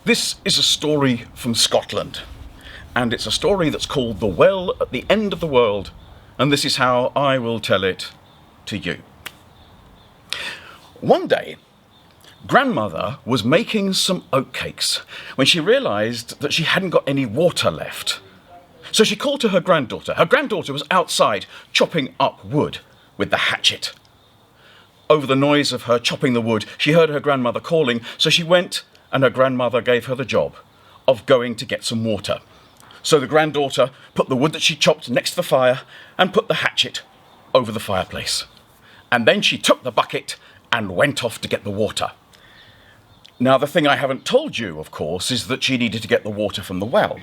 This is a story from Scotland, and it's a story that's called The Well at the End of the World, and this is how I will tell it to you. One day, Grandmother was making some oatcakes when she realised that she hadn't got any water left. So she called to her granddaughter. Her granddaughter was outside chopping up wood with the hatchet. Over the noise of her chopping the wood, she heard her grandmother calling, so she went and her grandmother gave her the job of going to get some water. So the granddaughter put the wood that she chopped next to the fire and put the hatchet over the fireplace. And then she took the bucket and went off to get the water. Now, the thing I haven't told you, of course, is that she needed to get the water from the well.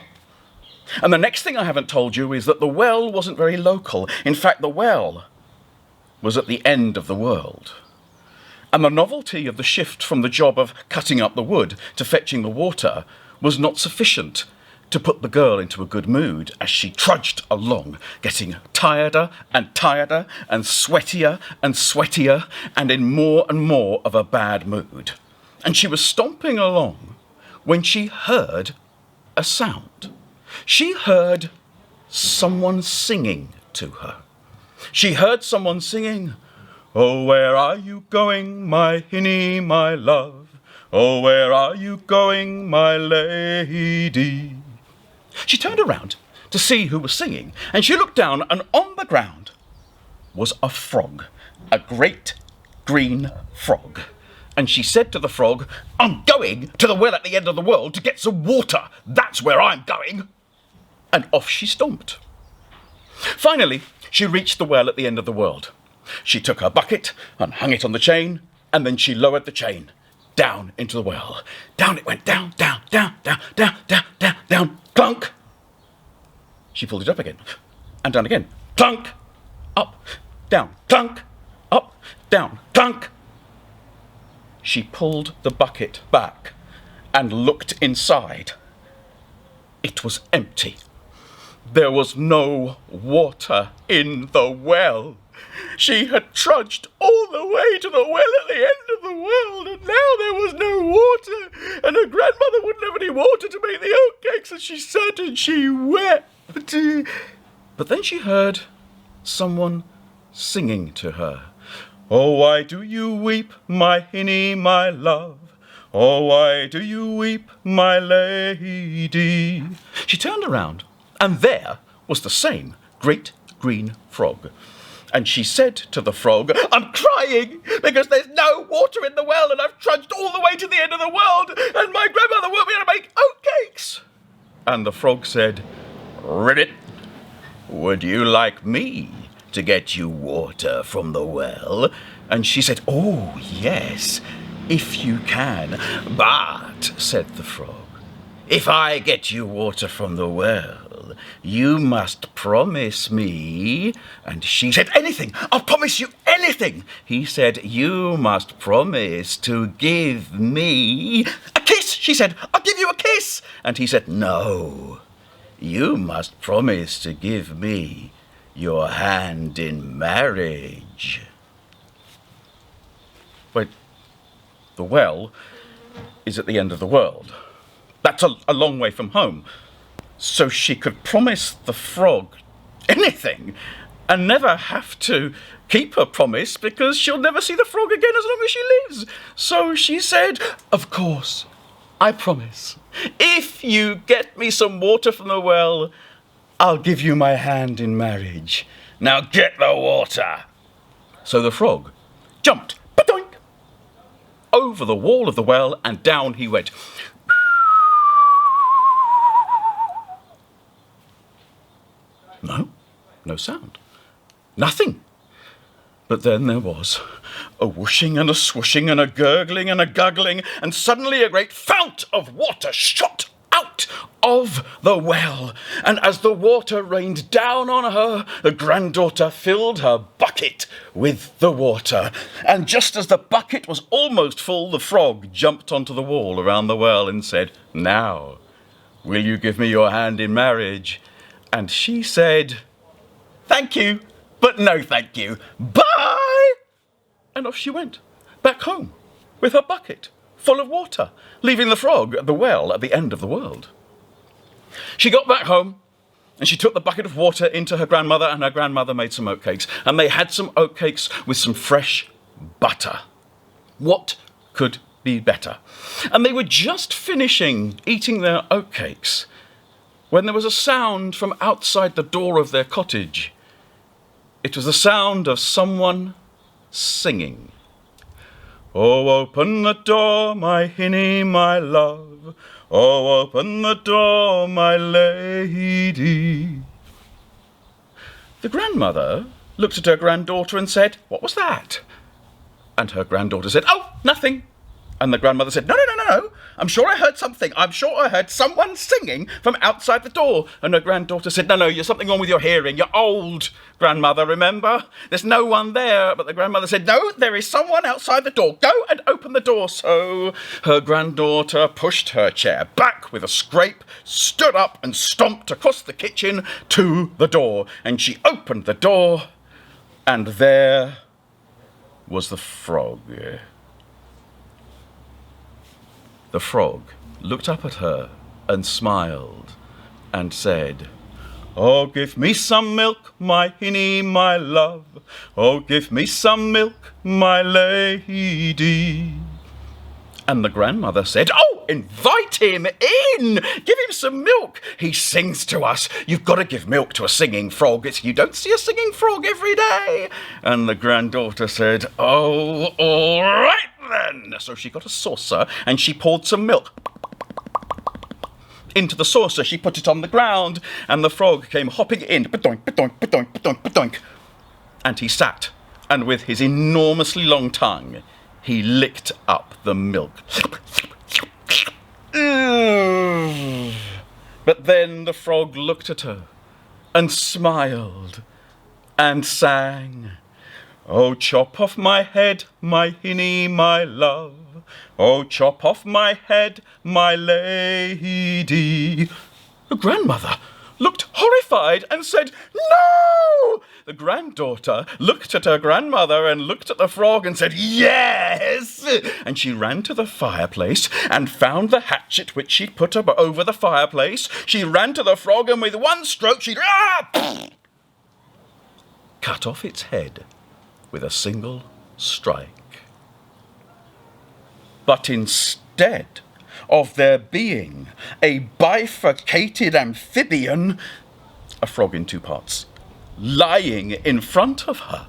And the next thing I haven't told you is that the well wasn't very local. In fact, the well was at the end of the world. And the novelty of the shift from the job of cutting up the wood to fetching the water was not sufficient to put the girl into a good mood as she trudged along, getting tireder and tireder and sweatier and in more and more of a bad mood. And she was stomping along when she heard a sound. She heard someone singing to her. She heard someone singing, "Oh, where are you going, my hinny, my love? Oh, where are you going, my lady?" She turned around to see who was singing, and she looked down, and on the ground was a frog, a great green frog. And she said to the frog, "I'm going to the well at the end of the world to get some water. That's where I'm going." And off she stomped. Finally, she reached the well at the end of the world. She took her bucket and hung it on the chain, and then she lowered the chain down into the well. Down it went, down, down, down, down, down, down, down, down, clunk. She pulled it up again, and down again, clunk, up, down, clunk, up, down, clunk. She pulled the bucket back and looked inside. It was empty. There was no water in the well. She had trudged all the way to the well at the end of the world, and now there was no water, and her grandmother wouldn't have any water to make the oatcakes, and she sat and she wept. But then she heard someone singing to her. "Oh, why do you weep, my hinny, my love? Oh, why do you weep, my lady?" She turned around, and there was the same great green frog. And she said to the frog, "I'm crying because there's no water in the well, and I've trudged all the way to the end of the world, and my grandmother won't be able to make oatcakes." And the frog said, "Ribbit, would you like me to get you water from the well?" And she said, "Oh, yes, if you can. But," said the frog, "if I get you water from the well, you must promise me." And she said, "Anything, I'll promise you anything." He said, "You must promise to give me a kiss." She said, "I'll give you a kiss." And he said, "No, you must promise to give me your hand in marriage." Wait, the well is at the end of the world. That's a long way from home. So she could promise the frog anything and never have to keep her promise because she'll never see the frog again as long as she lives. So she said, "Of course, I promise. If you get me some water from the well, I'll give you my hand in marriage. Now get the water." So the frog jumped, ba-doink, over the wall of the well, and down he went. No sound. Nothing. But then there was a whooshing and a swooshing and a gurgling and a guggling, and suddenly a great fount of water shot out of the well. And as the water rained down on her, the granddaughter filled her bucket with the water. And just as the bucket was almost full, the frog jumped onto the wall around the well and said, "Now, will you give me your hand in marriage?" And she said, "Thank you, but no thank you. Bye!" And off she went, back home, with her bucket full of water, leaving the frog at the well at the end of the world. She got back home, and she took the bucket of water into her grandmother, and her grandmother made some oatcakes. And they had some oatcakes with some fresh butter. What could be better? And they were just finishing eating their oatcakes when there was a sound from outside the door of their cottage. It was the sound of someone singing. Oh, open the door, my hinny, my love. Oh, open the door, my lady. The grandmother looked at her granddaughter and said, "What was that?" And her granddaughter said, "Oh, nothing." And the grandmother said, No. I'm sure I heard something. I'm sure I heard someone singing from outside the door." And her granddaughter said, No, you're something wrong with your hearing. You're old, grandmother, remember? There's no one there. But the grandmother said, "No, there is someone outside the door. Go and open the door." So her granddaughter pushed her chair back with a scrape, stood up and stomped across the kitchen to the door. And she opened the door, and there was the frog. The frog looked up at her and smiled and said, "Oh, give me some milk, my hinny, my love. Oh, give me some milk, my lady." And the grandmother said, "Oh, invite him in. Give him some milk. He sings to us. You've got to give milk to a singing frog. You don't see a singing frog every day." And the granddaughter said, "Oh, all right then." So she got a saucer and she poured some milk into the saucer. She put it on the ground, and the frog came hopping in. Ba-doink, ba-doink, ba-doink, ba-doink, ba-doink. And he sat, and with his enormously long tongue, he licked up the milk. But then the frog looked at her and smiled and sang, "Oh, chop off my head, my hinny, my love. Oh, chop off my head, my lady." The grandmother looked horrified and said, "No!" The granddaughter looked at her grandmother and looked at the frog and said, "Yes!" And she ran to the fireplace and found the hatchet which she'd put up over the fireplace. She ran to the frog, and with one stroke she cut off its head with a single strike. But instead of there being a bifurcated amphibian, a frog in two parts, lying in front of her,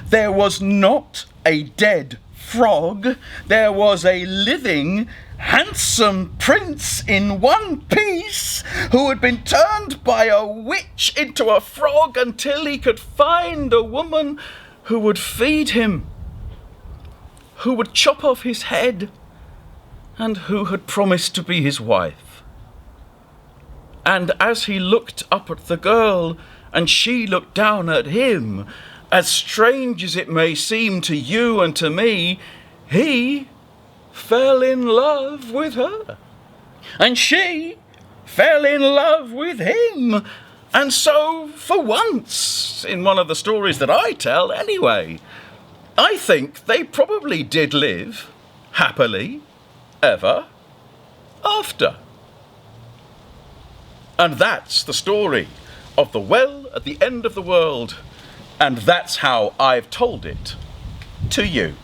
there was not a dead frog. There was a living, handsome prince in one piece who had been turned by a witch into a frog until he could find a woman who would feed him, who would chop off his head, and who had promised to be his wife. And as he looked up at the girl, and she looked down at him, as strange as it may seem to you and to me, he fell in love with her. And she fell in love with him. And so, for once, in one of the stories that I tell anyway, I think they probably did live happily ever after. And that's the story of the well at the end of the world, and that's how I've told it to you.